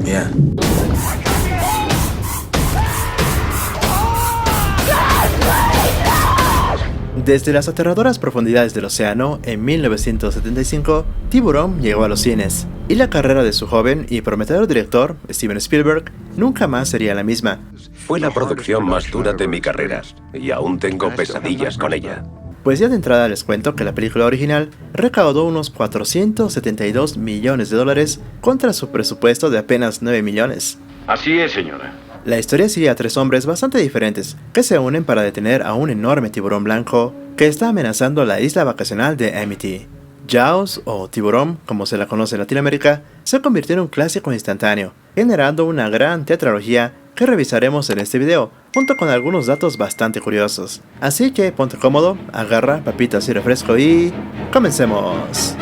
Yeah. Desde las aterradoras profundidades del océano, en 1975, Tiburón llegó a los cines, y la carrera de su joven y prometedor director, Steven Spielberg, nunca más sería la misma. Fue la producción más dura de mi carrera, y aún tengo pesadillas con ella. Pues ya de entrada les cuento que la película original recaudó unos 472 millones de dólares contra su presupuesto de apenas 9 millones. Así es, señora. La historia sigue a tres hombres bastante diferentes que se unen para detener a un enorme tiburón blanco que está amenazando la isla vacacional de Amity. Jaws, o Tiburón, como se la conoce en Latinoamérica, se convirtió en un clásico instantáneo, generando una gran tetralogía que revisaremos en este video, junto con algunos datos bastante curiosos. Así que ponte cómodo, agarra papitas y refresco y... ¡comencemos!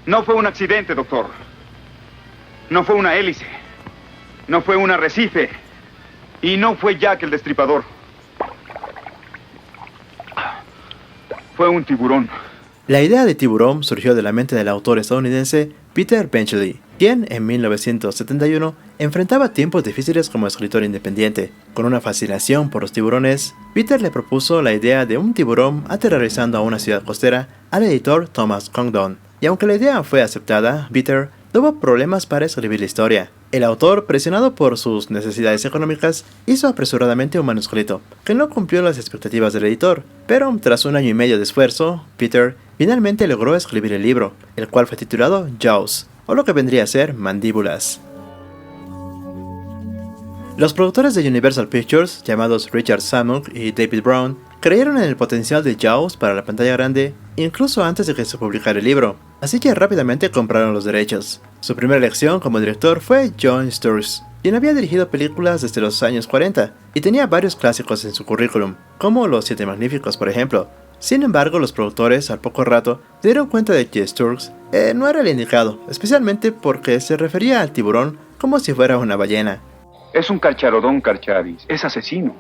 No fue un accidente, doctor. No fue una hélice. No fue un arrecife. Y no fue Jack el Destripador. Fue un tiburón. La idea de Tiburón surgió de la mente del autor estadounidense Peter Benchley, quien en 1971 enfrentaba tiempos difíciles como escritor independiente. Con una fascinación por los tiburones, Peter le propuso la idea de un tiburón aterrorizando a una ciudad costera al editor Thomas Congdon. Y aunque la idea fue aceptada, Peter tuvo problemas para escribir la historia. El autor, presionado por sus necesidades económicas, hizo apresuradamente un manuscrito, que no cumplió las expectativas del editor, pero tras un año y medio de esfuerzo, Peter finalmente logró escribir el libro, el cual fue titulado Jaws, o lo que vendría a ser Mandíbulas. Los productores de Universal Pictures, llamados Richard Zanuck y David Brown, creyeron en el potencial de Jaws para la pantalla grande, incluso antes de que se publicara el libro, así que rápidamente compraron los derechos. Su primera elección como director fue Jon Sturges, quien había dirigido películas desde los años 40 y tenía varios clásicos en su currículum, como Los Siete Magníficos por ejemplo. Sin embargo, los productores al poco rato se dieron cuenta de que Sturges no era el indicado, especialmente porque se refería al tiburón como si fuera una ballena. Es un carcharodón, Carcharis. Es asesino.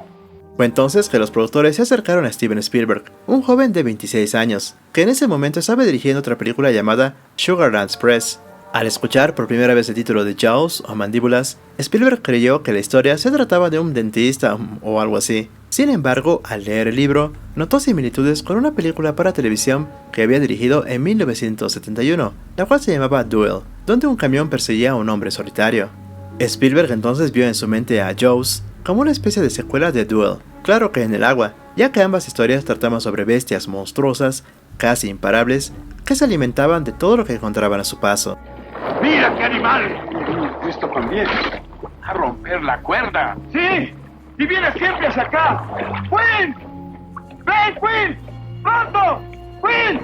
Fue entonces que los productores se acercaron a Steven Spielberg, un joven de 26 años, que en ese momento estaba dirigiendo otra película llamada Sugarland Express. Al escuchar por primera vez el título de Jaws o Mandíbulas, Spielberg creyó que la historia se trataba de un dentista o algo así. Sin embargo, al leer el libro, notó similitudes con una película para televisión que había dirigido en 1971, la cual se llamaba Duel, donde un camión perseguía a un hombre solitario. Spielberg entonces vio en su mente a Jaws como una especie de secuela de Duel, claro que en el agua, ya que ambas historias trataban sobre bestias monstruosas, casi imparables, que se alimentaban de todo lo que encontraban a su paso. ¡Mira qué animal! Esto también. A romper la cuerda. ¡Sí! ¡Y viene siempre hacia acá! ¡Quinn! ¡Ven, Quinn! ¡Pronto! ¡Quinn!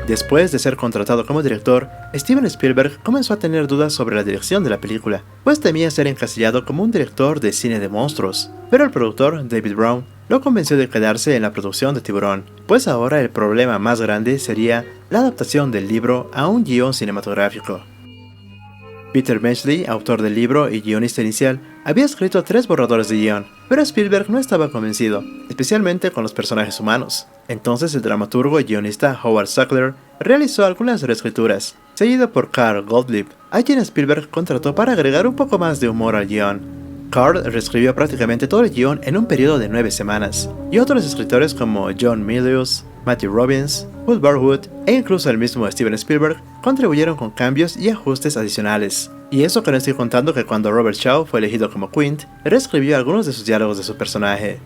Después de ser contratado como director, Steven Spielberg comenzó a tener dudas sobre la dirección de la película, pues temía ser encasillado como un director de cine de monstruos. Pero el productor, David Brown, lo convenció de quedarse en la producción de Tiburón, pues ahora el problema más grande sería la adaptación del libro a un guión cinematográfico. Peter Benchley, autor del libro y guionista inicial, había escrito 3 borradores de guión, pero Spielberg no estaba convencido, especialmente con los personajes humanos. Entonces el dramaturgo y guionista Howard Sackler realizó algunas reescrituras, seguido por Carl Gottlieb, a quien Spielberg contrató para agregar un poco más de humor al guión. Carl reescribió prácticamente todo el guión en un periodo de 9 semanas, y otros escritores como John Milius, Matthew Robbins, Wood Barwood e incluso el mismo Steven Spielberg contribuyeron con cambios y ajustes adicionales. Y eso que no estoy contando que cuando Robert Shaw fue elegido como Quint, reescribió algunos de sus diálogos de su personaje.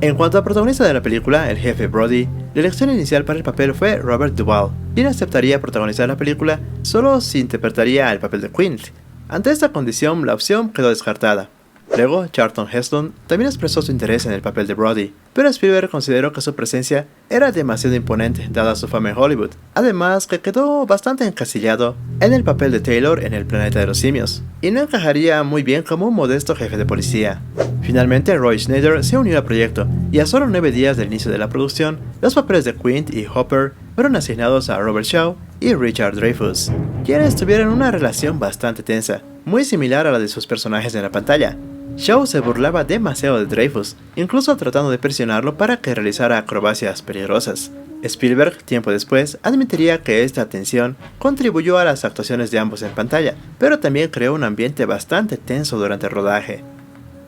En cuanto al protagonista de la película, el jefe Brody, la elección inicial para el papel fue Robert Duvall, quien aceptaría protagonizar la película solo si interpretaría el papel de Quint. Ante esta condición, la opción quedó descartada. Luego, Charlton Heston también expresó su interés en el papel de Brody, pero Spielberg consideró que su presencia era demasiado imponente dada su fama en Hollywood, además que quedó bastante encasillado en el papel de Taylor en El planeta de los simios, y no encajaría muy bien como un modesto jefe de policía. Finalmente, Roy Schneider se unió al proyecto, y a solo 9 días del inicio de la producción, los papeles de Quint y Hopper fueron asignados a Robert Shaw y Richard Dreyfuss, quienes tuvieron una relación bastante tensa, muy similar a la de sus personajes en la pantalla. Shaw se burlaba demasiado de Dreyfus, incluso tratando de presionarlo para que realizara acrobacias peligrosas. Spielberg, tiempo después, admitiría que esta tensión contribuyó a las actuaciones de ambos en pantalla, pero también creó un ambiente bastante tenso durante el rodaje.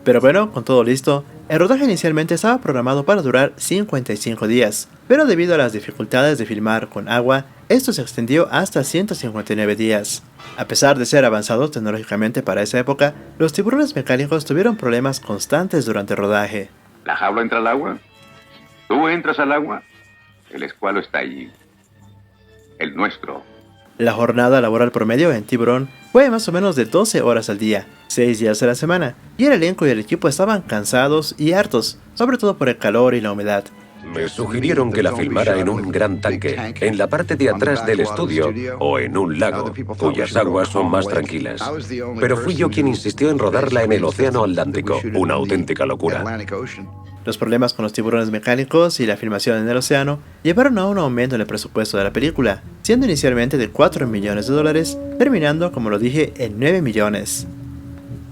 Pero bueno, con todo listo, el rodaje inicialmente estaba programado para durar 55 días, pero debido a las dificultades de filmar con agua, esto se extendió hasta 159 días. A pesar de ser avanzados tecnológicamente para esa época, los tiburones mecánicos tuvieron problemas constantes durante el rodaje. ¿La jaula entra al agua? ¿Tú entras al agua? El escualo está allí. El nuestro. La jornada laboral promedio en Tiburón fue más o menos de 12 horas al día, 6 días a la semana, y el elenco y el equipo estaban cansados y hartos, sobre todo por el calor y la humedad. Me sugirieron que la filmara en un gran tanque, en la parte de atrás del estudio, o en un lago, cuyas aguas son más tranquilas. Pero fui yo quien insistió en rodarla en el Océano Atlántico, una auténtica locura. Los problemas con los tiburones mecánicos y la filmación en el océano llevaron a un aumento en el presupuesto de la película, siendo inicialmente de $4 millones, terminando, como lo dije, en 9 millones.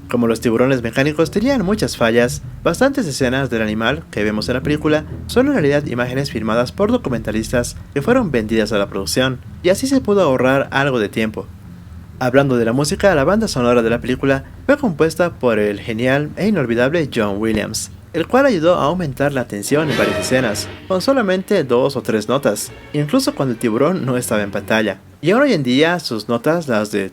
Como los tiburones mecánicos tenían muchas fallas, bastantes escenas del animal que vemos en la película son en realidad imágenes filmadas por documentalistas que fueron vendidas a la producción, y así se pudo ahorrar algo de tiempo. Hablando de la música, la banda sonora de la película fue compuesta por el genial e inolvidable John Williams, el cual ayudó a aumentar la tensión en varias escenas, con solamente 2 o 3 notas, incluso cuando el tiburón no estaba en pantalla. Y aún hoy en día sus notas, las de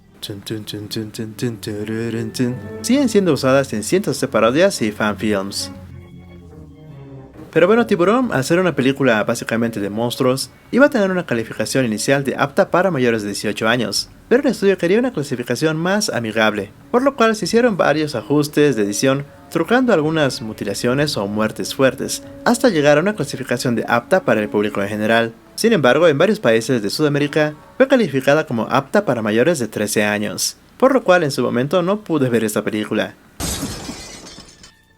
siguen siendo usadas en cientos de parodias y fanfilms. Pero bueno, Tiburón, al ser una película básicamente de monstruos, iba a tener una calificación inicial de apta para mayores de 18 años, pero el estudio quería una clasificación más amigable, por lo cual se hicieron varios ajustes de edición, trucando algunas mutilaciones o muertes fuertes, hasta llegar a una clasificación de apta para el público en general. Sin embargo, en varios países de Sudamérica fue calificada como apta para mayores de 13 años, por lo cual en su momento no pude ver esta película.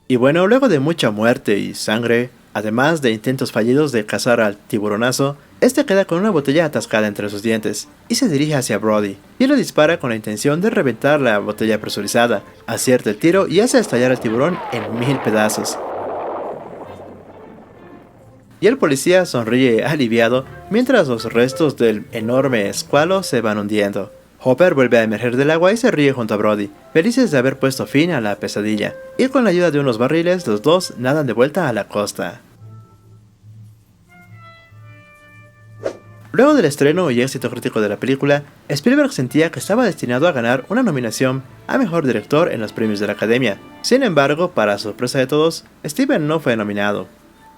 Y bueno, luego de mucha muerte y sangre, además de intentos fallidos de cazar al tiburonazo, este queda con una botella atascada entre sus dientes y se dirige hacia Brody, y le dispara con la intención de reventar la botella presurizada, acierta el tiro y hace estallar al tiburón en 1000 pedazos. Y el policía sonríe aliviado mientras los restos del enorme escualo se van hundiendo. Hopper vuelve a emerger del agua y se ríe junto a Brody, felices de haber puesto fin a la pesadilla, y con la ayuda de unos barriles los dos nadan de vuelta a la costa. Luego del estreno y éxito crítico de la película, Spielberg sentía que estaba destinado a ganar una nominación a Mejor Director en los premios de la Academia. Sin embargo, para sorpresa de todos, Steven no fue nominado.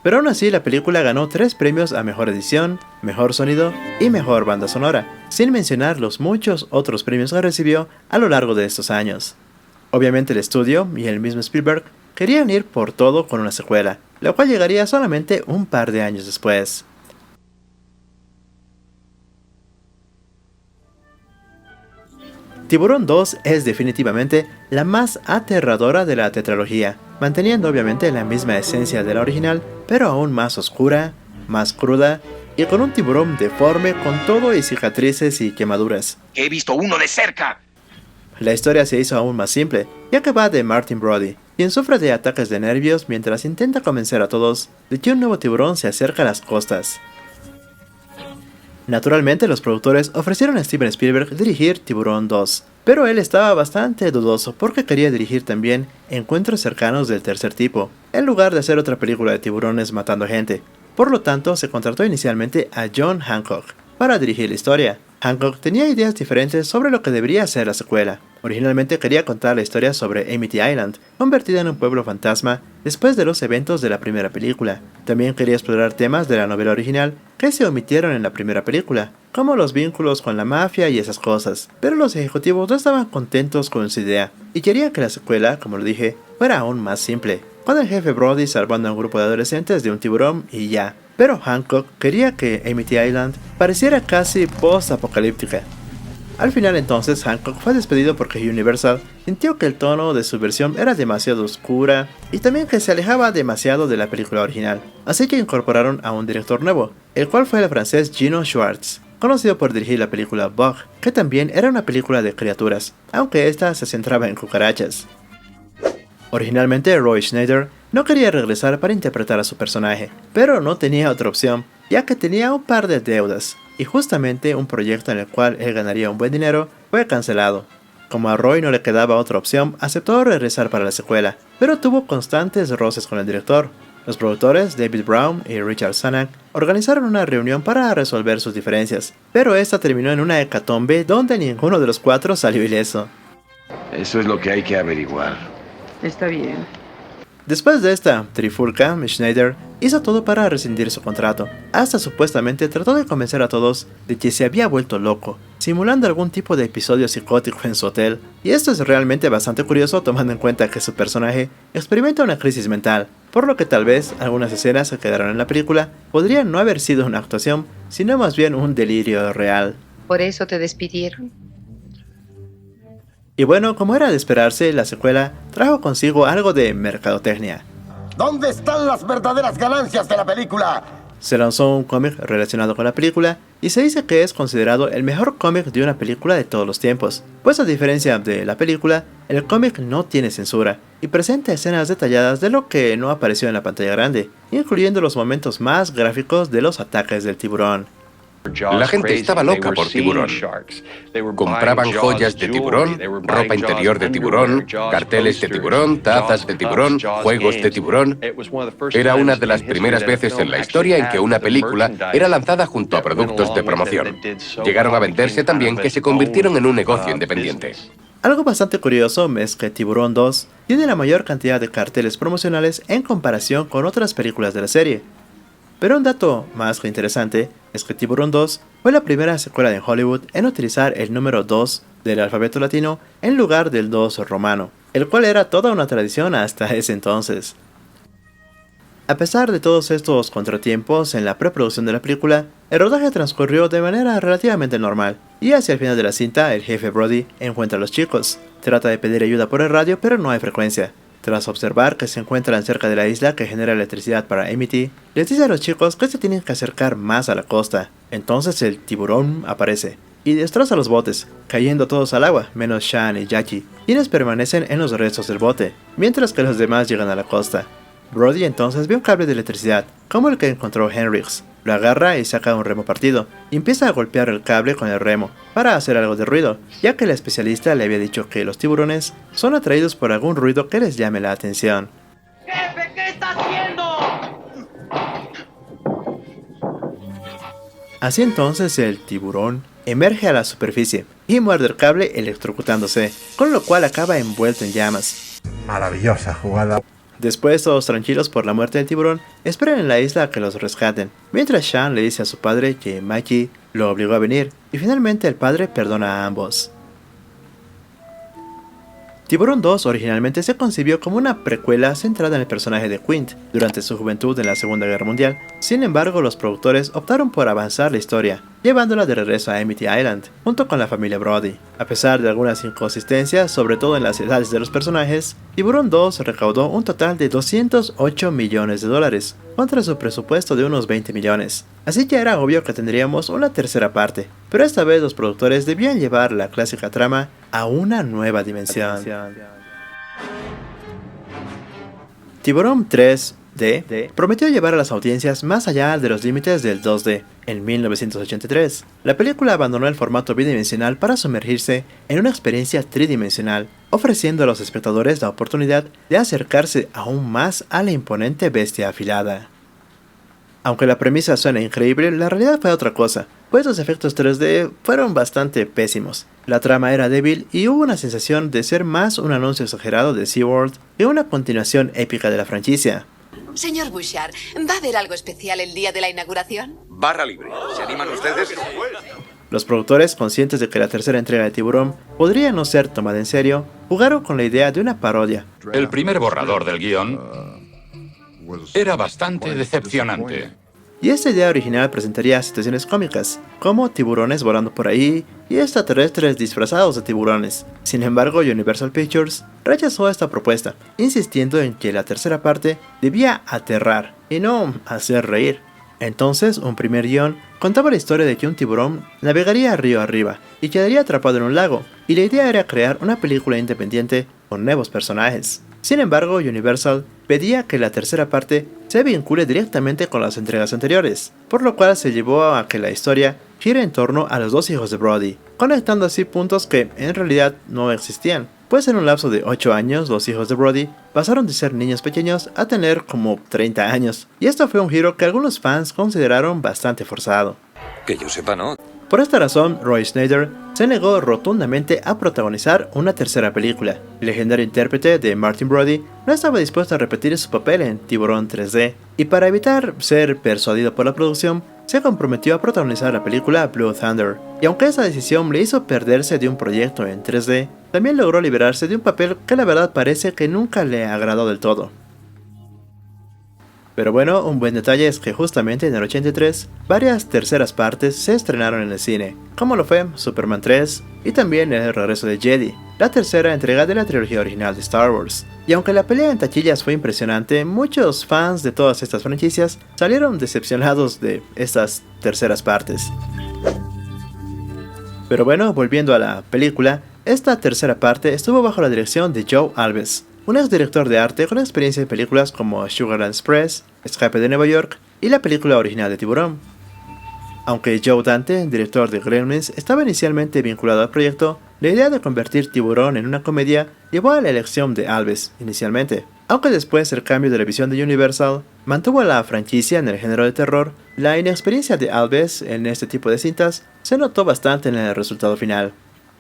Pero aún así la película ganó 3 premios a Mejor Edición, Mejor Sonido y Mejor Banda Sonora, sin mencionar los muchos otros premios que recibió a lo largo de estos años. Obviamente el estudio y el mismo Spielberg querían ir por todo con una secuela, la cual llegaría solamente un par de años después. Tiburón 2 es definitivamente la más aterradora de la tetralogía, manteniendo obviamente la misma esencia de la original, pero aún más oscura, más cruda y con un tiburón deforme con todo y cicatrices y quemaduras. ¡He visto uno de cerca! La historia se hizo aún más simple, ya que va de Martin Brody, quien sufre de ataques de nervios mientras intenta convencer a todos de que un nuevo tiburón se acerca a las costas. Naturalmente, los productores ofrecieron a Steven Spielberg dirigir Tiburón 2, pero él estaba bastante dudoso porque quería dirigir también Encuentros cercanos del tercer tipo, en lugar de hacer otra película de tiburones matando gente. Por lo tanto, se contrató inicialmente a John Hancock para dirigir la historia. Hancock tenía ideas diferentes sobre lo que debería ser la secuela. Originalmente quería contar la historia sobre Amity Island, convertida en un pueblo fantasma después de los eventos de la primera película. También quería explorar temas de la novela original que se omitieron en la primera película, como los vínculos con la mafia y esas cosas, pero los ejecutivos no estaban contentos con su idea, y querían que la secuela, como lo dije, fuera aún más simple, con el jefe Brody salvando a un grupo de adolescentes de un tiburón y ya. Pero Hancock quería que Amity Island pareciera casi post-apocalíptica. Al final entonces Hancock fue despedido porque Universal sintió que el tono de su versión era demasiado oscura y también que se alejaba demasiado de la película original, así que incorporaron a un director nuevo, el cual fue el francés Gino Schwartz, conocido por dirigir la película Bug, que también era una película de criaturas, aunque esta se centraba en cucarachas. Originalmente Roy Schneider no quería regresar para interpretar a su personaje, pero no tenía otra opción, ya que tenía un par de deudas, y justamente un proyecto en el cual él ganaría un buen dinero fue cancelado. Como a Roy no le quedaba otra opción, aceptó regresar para la secuela, pero tuvo constantes roces con el director. Los productores David Brown y Richard Zanuck organizaron una reunión para resolver sus diferencias, pero esta terminó en una hecatombe donde ninguno de los cuatro salió ileso. Eso es lo que hay que averiguar. Está bien. Después de esta trifulca, Schneider hizo todo para rescindir su contrato. Hasta supuestamente trató de convencer a todos de que se había vuelto loco, simulando algún tipo de episodio psicótico en su hotel. Y esto es realmente bastante curioso tomando en cuenta que su personaje experimenta una crisis mental, por lo que tal vez algunas escenas que quedaron en la película podrían no haber sido una actuación, sino más bien un delirio real. ¿Por eso te despidieron? Y bueno, como era de esperarse, la secuela trajo consigo algo de mercadotecnia. ¿Dónde están las verdaderas ganancias de la película? Se lanzó un cómic relacionado con la película y se dice que es considerado el mejor cómic de una película de todos los tiempos, pues a diferencia de la película, el cómic no tiene censura y presenta escenas detalladas de lo que no apareció en la pantalla grande, incluyendo los momentos más gráficos de los ataques del tiburón. La gente estaba loca por tiburón. Compraban joyas de tiburón, ropa interior de tiburón, carteles de tiburón, tazas de tiburón, juegos de tiburón. Era una de las primeras veces en la historia en que una película era lanzada junto a productos de promoción. Llegaron a venderse tan bien que se convirtieron en un negocio independiente. Algo bastante curioso es que Tiburón 2 tiene la mayor cantidad de carteles promocionales en comparación con otras películas de la serie. Pero un dato más que interesante es que Tiburón 2 fue la primera secuela de Hollywood en utilizar el número 2 del alfabeto latino en lugar del 2 romano, el cual era toda una tradición hasta ese entonces. A pesar de todos estos contratiempos en la preproducción de la película, el rodaje transcurrió de manera relativamente normal, y hacia el final de la cinta el jefe Brody encuentra a los chicos. Trata de pedir ayuda por el radio, pero no hay frecuencia. Tras observar que se encuentran cerca de la isla que genera electricidad para Amity, les dice a los chicos que se tienen que acercar más a la costa. Entonces el tiburón aparece y destroza los botes, cayendo todos al agua, menos Shan y Jackie, quienes permanecen en los restos del bote, mientras que los demás llegan a la costa. Brody entonces ve un cable de electricidad, como el que encontró Henrix. Lo agarra y saca un remo partido, y empieza a golpear el cable con el remo, para hacer algo de ruido, ya que el especialista le había dicho que los tiburones son atraídos por algún ruido que les llame la atención. ¡Jefe, qué está haciendo! Así entonces el tiburón emerge a la superficie, y muerde el cable electrocutándose, con lo cual acaba envuelto en llamas. Maravillosa jugada. Después, todos tranquilos por la muerte del tiburón, esperan en la isla a que los rescaten, mientras Shan le dice a su padre que Mikey lo obligó a venir, y finalmente el padre perdona a ambos. Tiburón 2 originalmente se concibió como una precuela centrada en el personaje de Quint durante su juventud en la Segunda Guerra Mundial. Sin embargo, los productores optaron por avanzar la historia, llevándola de regreso a Amity Island, junto con la familia Brody. A pesar de algunas inconsistencias, sobre todo en las edades de los personajes, Tiburón 2 recaudó un total de $208 millones, contra su presupuesto de unos 20 millones. Así que era obvio que tendríamos una tercera parte, pero esta vez los productores debían llevar la clásica trama a una nueva dimensión. Tiburón 3D prometió llevar a las audiencias más allá de los límites del 2D. En 1983, la película abandonó el formato bidimensional para sumergirse en una experiencia tridimensional, ofreciendo a los espectadores la oportunidad de acercarse aún más a la imponente bestia afilada. Aunque la premisa suena increíble, la realidad fue otra cosa, pues los efectos 3D fueron bastante pésimos. La trama era débil y hubo una sensación de ser más un anuncio exagerado de SeaWorld que una continuación épica de la franquicia. Señor Bouchard, ¿va a haber algo especial el día de la inauguración? Barra libre. ¿Se animan ustedes? Los productores, conscientes de que la tercera entrega de Tiburón podría no ser tomada en serio, jugaron con la idea de una parodia. El primer borrador del guión era bastante decepcionante. Y esta idea original presentaría situaciones cómicas, como tiburones volando por ahí y extraterrestres disfrazados de tiburones. Sin embargo, Universal Pictures rechazó esta propuesta, insistiendo en que la tercera parte debía aterrar y no hacer reír. Entonces, un primer guión contaba la historia de que un tiburón navegaría río arriba y quedaría atrapado en un lago, y la idea era crear una película independiente con nuevos personajes. Sin embargo, Universal pedía que la tercera parte se vincule directamente con las entregas anteriores, por lo cual se llevó a que la historia gire en torno a los dos hijos de Brody, conectando así puntos que en realidad no existían, pues en un lapso de 8 años los hijos de Brody pasaron de ser niños pequeños a tener como 30 años, y esto fue un giro que algunos fans consideraron bastante forzado. Que yo sepa, no. Por esta razón, Roy Schneider se negó rotundamente a protagonizar una tercera película. El legendario intérprete de Martin Brody no estaba dispuesto a repetir su papel en Tiburón 3D, y para evitar ser persuadido por la producción, se comprometió a protagonizar la película Blue Thunder, y aunque esa decisión le hizo perderse de un proyecto en 3D, también logró liberarse de un papel que la verdad parece que nunca le agradó del todo. Pero bueno, un buen detalle es que justamente en el 83, varias terceras partes se estrenaron en el cine, como lo fue Superman 3 y también El regreso de Jedi, la tercera entrega de la trilogía original de Star Wars. Y aunque la pelea en taquillas fue impresionante, muchos fans de todas estas franquicias salieron decepcionados de estas terceras partes. Pero bueno, volviendo a la película, esta tercera parte estuvo bajo la dirección de Joe Alves, un ex director de arte con experiencia en películas como Sugarland Express, Escape de Nueva York y la película original de Tiburón. Aunque Joe Dante, director de Gremlins, estaba inicialmente vinculado al proyecto, la idea de convertir Tiburón en una comedia llevó a la elección de Alves inicialmente. Aunque después el cambio de la visión de Universal mantuvo a la franquicia en el género de terror, la inexperiencia de Alves en este tipo de cintas se notó bastante en el resultado final.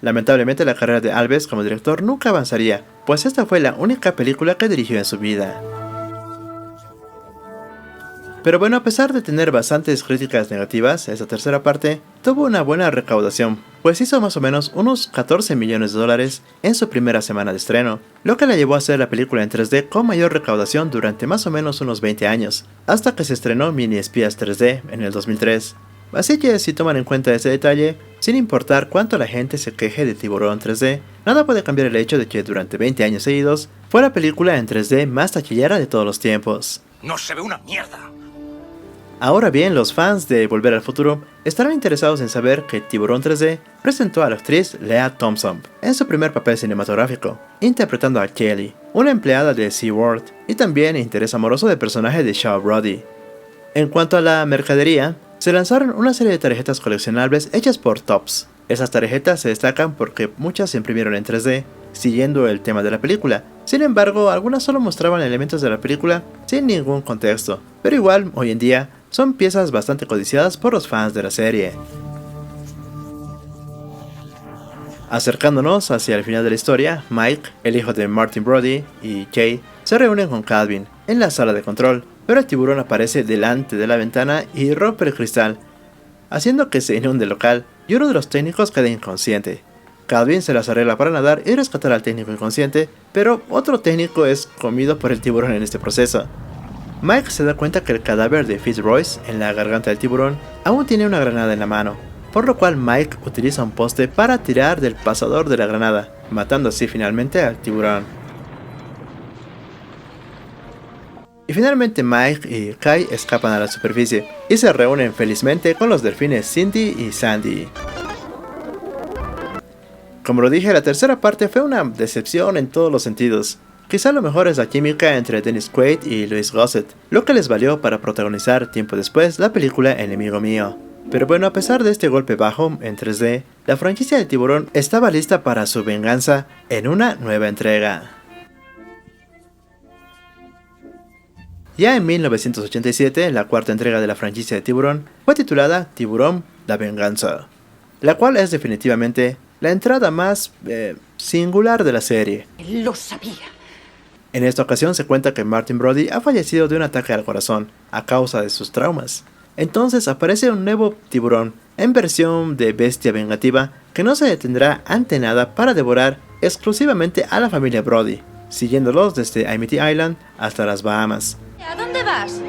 Lamentablemente la carrera de Alves como director nunca avanzaría, pues esta fue la única película que dirigió en su vida. Pero bueno, a pesar de tener bastantes críticas negativas, esta tercera parte tuvo una buena recaudación, pues hizo más o menos unos 14 millones de dólares en su primera semana de estreno, lo que la llevó a ser la película en 3D con mayor recaudación durante más o menos unos 20 años, hasta que se estrenó Mini Espías 3D en el 2003. Así que si toman en cuenta ese detalle, sin importar cuánto la gente se queje de Tiburón 3D, nada puede cambiar el hecho de que durante 20 años seguidos fue la película en 3D más taquillera de todos los tiempos. ¡No se ve una mierda! Ahora bien, los fans de Volver al Futuro estarán interesados en saber que Tiburón 3D presentó a la actriz Lea Thompson en su primer papel cinematográfico, interpretando a Kelly, una empleada de SeaWorld, y también interés amoroso del personaje de Shaw Brody. En cuanto a la mercadería, se lanzaron una serie de tarjetas coleccionables hechas por Topps. Esas tarjetas se destacan porque muchas se imprimieron en 3D, siguiendo el tema de la película. Sin embargo, algunas solo mostraban elementos de la película sin ningún contexto, pero igual, hoy en día, son piezas bastante codiciadas por los fans de la serie. Acercándonos hacia el final de la historia, Mike, el hijo de Martin Brody, y Kay se reúnen con Calvin en la sala de control, pero el tiburón aparece delante de la ventana y rompe el cristal, haciendo que se inunde el local y uno de los técnicos queda inconsciente. Calvin se las arregla para nadar y rescatar al técnico inconsciente, pero otro técnico es comido por el tiburón en este proceso. Mike se da cuenta que el cadáver de Fitzroy en la garganta del tiburón aún tiene una granada en la mano, por lo cual Mike utiliza un poste para tirar del pasador de la granada, matando así finalmente al tiburón. Y finalmente Mike y Kai escapan a la superficie y se reúnen felizmente con los delfines Cindy y Sandy. Como lo dije, la tercera parte fue una decepción en todos los sentidos. Quizá lo mejor es la química entre Dennis Quaid y Louis Gossett, lo que les valió para protagonizar tiempo después la película Enemigo Mío. Pero bueno, a pesar de este golpe bajo en 3D, la franquicia de Tiburón estaba lista para su venganza en una nueva entrega. Ya en 1987, la cuarta entrega de la franquicia de Tiburón fue titulada Tiburón: La Venganza, la cual es definitivamente la entrada más singular de la serie. Lo sabía. En esta ocasión se cuenta que Martin Brody ha fallecido de un ataque al corazón a causa de sus traumas. Entonces aparece un nuevo tiburón en versión de bestia vengativa que no se detendrá ante nada para devorar exclusivamente a la familia Brody, siguiéndolos desde Amity Island hasta las Bahamas. ¿A dónde vas?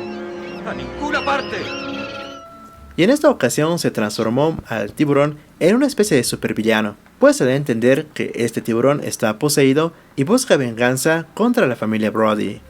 ¡A ninguna parte! Y en esta ocasión se transformó al tiburón en una especie de supervillano, pues se da a entender que este tiburón está poseído y busca venganza contra la familia Brody.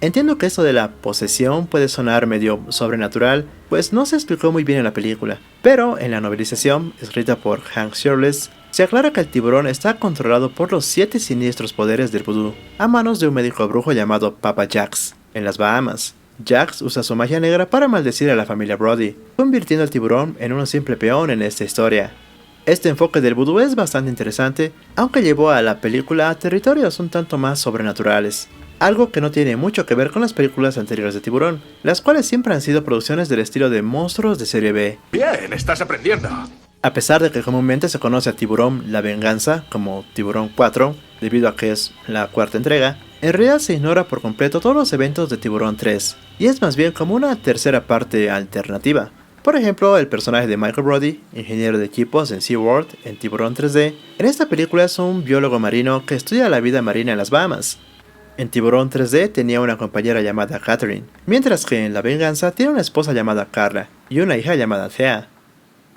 Entiendo que esto de la posesión puede sonar medio sobrenatural, pues no se explicó muy bien en la película, pero en la novelización, escrita por Hank Shirless, Se aclara que el tiburón está controlado por los 7 siniestros poderes del vudú, a manos de un médico brujo llamado Papa Jax, en las Bahamas. Jax usa su magia negra para maldecir a la familia Brody, convirtiendo al tiburón en un simple peón en esta historia. Este enfoque del vudú es bastante interesante, aunque llevó a la película a territorios un tanto más sobrenaturales. Algo que no tiene mucho que ver con las películas anteriores de Tiburón, las cuales siempre han sido producciones del estilo de monstruos de serie B. Bien, estás aprendiendo. A pesar de que comúnmente se conoce a Tiburón La Venganza como Tiburón 4, debido a que es la 4ª entrega, en realidad se ignora por completo todos los eventos de Tiburón 3, y es más bien como una tercera parte alternativa. Por ejemplo, el personaje de Michael Brody, ingeniero de equipos en SeaWorld en Tiburón 3D, en esta película es un biólogo marino que estudia la vida marina en las Bahamas. En Tiburón 3D tenía una compañera llamada Catherine, mientras que en La Venganza tiene una esposa llamada Carla y una hija llamada Thea.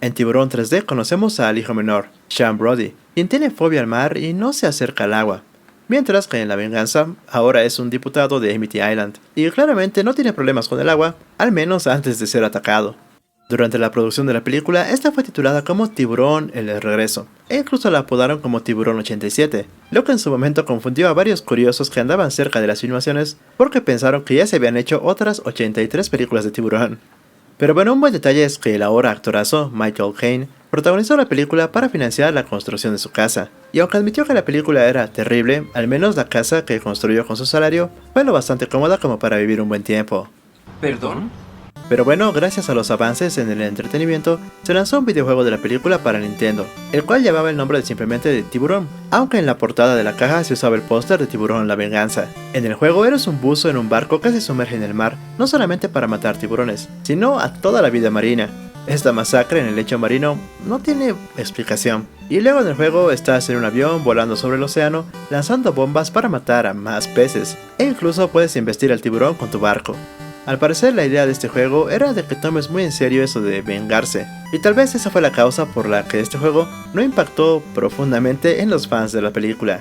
En Tiburón 3D conocemos al hijo menor, Sean Brody, quien tiene fobia al mar y no se acerca al agua, mientras que en La Venganza ahora es un diputado de Amity Island y claramente no tiene problemas con el agua, al menos antes de ser atacado. Durante la producción de la película, esta fue titulada como Tiburón El Regreso, e incluso la apodaron como Tiburón 87, lo que en su momento confundió a varios curiosos que andaban cerca de las filmaciones porque pensaron que ya se habían hecho otras 83 películas de Tiburón. Pero bueno, un buen detalle es que el ahora actorazo Michael Caine protagonizó la película para financiar la construcción de su casa, y aunque admitió que la película era terrible, al menos la casa que construyó con su salario fue lo bastante cómoda como para vivir un buen tiempo. ¿Perdón? Pero bueno, gracias a los avances en el entretenimiento, se lanzó un videojuego de la película para Nintendo, el cual llevaba el nombre simplemente de Tiburón, aunque en la portada de la caja se usaba el póster de Tiburón La Venganza. En el juego eres un buzo en un barco que se sumerge en el mar, no solamente para matar tiburones, sino a toda la vida marina. Esta masacre en el lecho marino no tiene explicación, y luego en el juego estás en un avión volando sobre el océano, lanzando bombas para matar a más peces, e incluso puedes embestir al tiburón con tu barco. Al parecer la idea de este juego era de que tomes muy en serio eso de vengarse, y tal vez esa fue la causa por la que este juego no impactó profundamente en los fans de la película.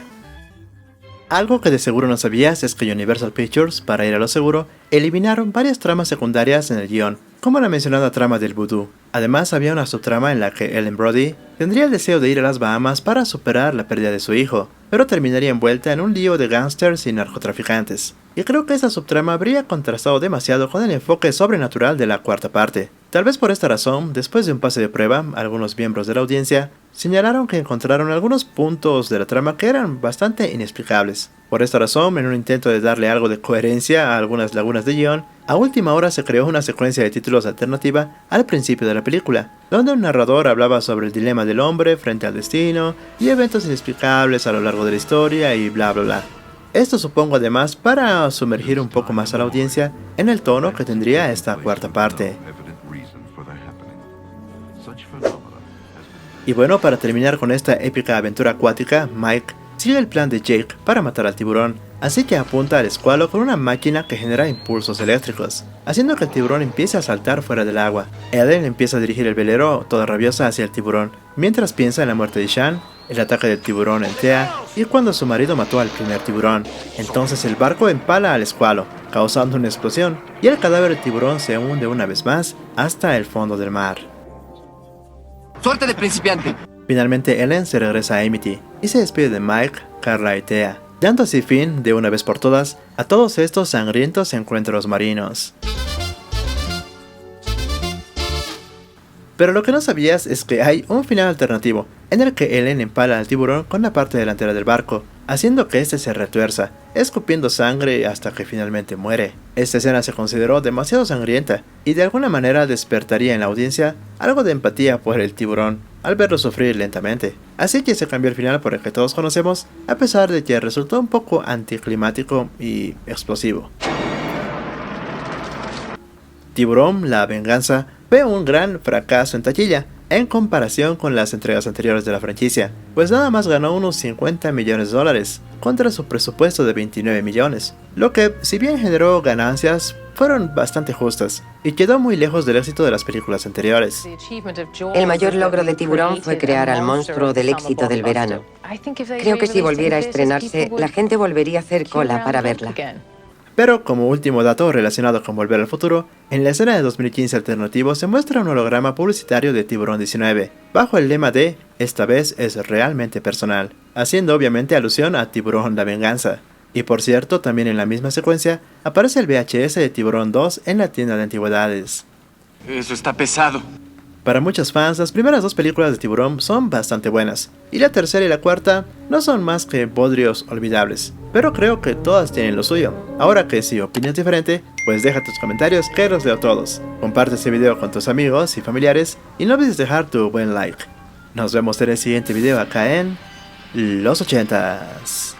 Algo que de seguro no sabías es que Universal Pictures, para ir a lo seguro, eliminaron varias tramas secundarias en el guión, como la mencionada trama del vudú. Además había una subtrama en la que Ellen Brody tendría el deseo de ir a las Bahamas para superar la pérdida de su hijo, pero terminaría envuelta en un lío de gángsters y narcotraficantes. Y creo que esa subtrama habría contrastado demasiado con el enfoque sobrenatural de la 4ª parte. Tal vez por esta razón, después de un pase de prueba, algunos miembros de la audiencia señalaron que encontraron algunos puntos de la trama que eran bastante inexplicables. Por esta razón, en un intento de darle algo de coherencia a algunas lagunas de guión, a última hora se creó una secuencia de títulos alternativa al principio de la película, donde un narrador hablaba sobre el dilema del hombre frente al destino y eventos inexplicables a lo largo de la historia y bla bla bla. Esto supongo además para sumergir un poco más a la audiencia en el tono que tendría esta 4ª parte. Y bueno, para terminar con esta épica aventura acuática, Mike sigue el plan de Jake para matar al tiburón, así que apunta al escualo con una máquina que genera impulsos eléctricos, haciendo que el tiburón empiece a saltar fuera del agua. Ellen empieza a dirigir el velero toda rabiosa hacia el tiburón, mientras piensa en la muerte de Sean, el ataque del tiburón en Thea y cuando su marido mató al primer tiburón. Entonces el barco empala al escualo, causando una explosión, y el cadáver del tiburón se hunde una vez más hasta el fondo del mar. ¡Suerte de principiante! Finalmente Ellen se regresa a Amity y se despide de Mike, Carla y Thea, dando así fin, de una vez por todas, a todos estos sangrientos encuentros marinos. Pero lo que no sabías es que hay un final alternativo, en el que Ellen empala al tiburón con la parte delantera del barco, haciendo que este se retuerza, escupiendo sangre hasta que finalmente muere. Esta escena se consideró demasiado sangrienta, y de alguna manera despertaría en la audiencia algo de empatía por el tiburón, al verlo sufrir lentamente. Así que se cambió el final por el que todos conocemos, a pesar de que resultó un poco anticlimático y explosivo. Tiburón La Venganza fue un gran fracaso en taquilla, en comparación con las entregas anteriores de la franquicia, pues nada más ganó unos $50 millones, contra su presupuesto de 29 millones, lo que, si bien generó ganancias, fueron bastante justas, y quedó muy lejos del éxito de las películas anteriores. El mayor logro de Tiburón fue crear al monstruo del éxito del verano. Creo que si volviera a estrenarse, la gente volvería a hacer cola para verla. Pero como último dato relacionado con Volver al Futuro, en la escena de 2015 alternativo se muestra un holograma publicitario de Tiburón 19, bajo el lema de "Esta vez es realmente personal", haciendo obviamente alusión a Tiburón la Venganza. Y por cierto, también en la misma secuencia, aparece el VHS de Tiburón 2 en la tienda de antigüedades. Eso está pesado. Para muchos fans, las primeras dos películas de Tiburón son bastante buenas, y la tercera y la cuarta no son más que bodrios olvidables, pero creo que todas tienen lo suyo. Ahora que si opinas diferente, pues deja tus comentarios que los leo todos. Comparte este video con tus amigos y familiares, y no olvides dejar tu buen like. Nos vemos en el siguiente video acá en Los 80s.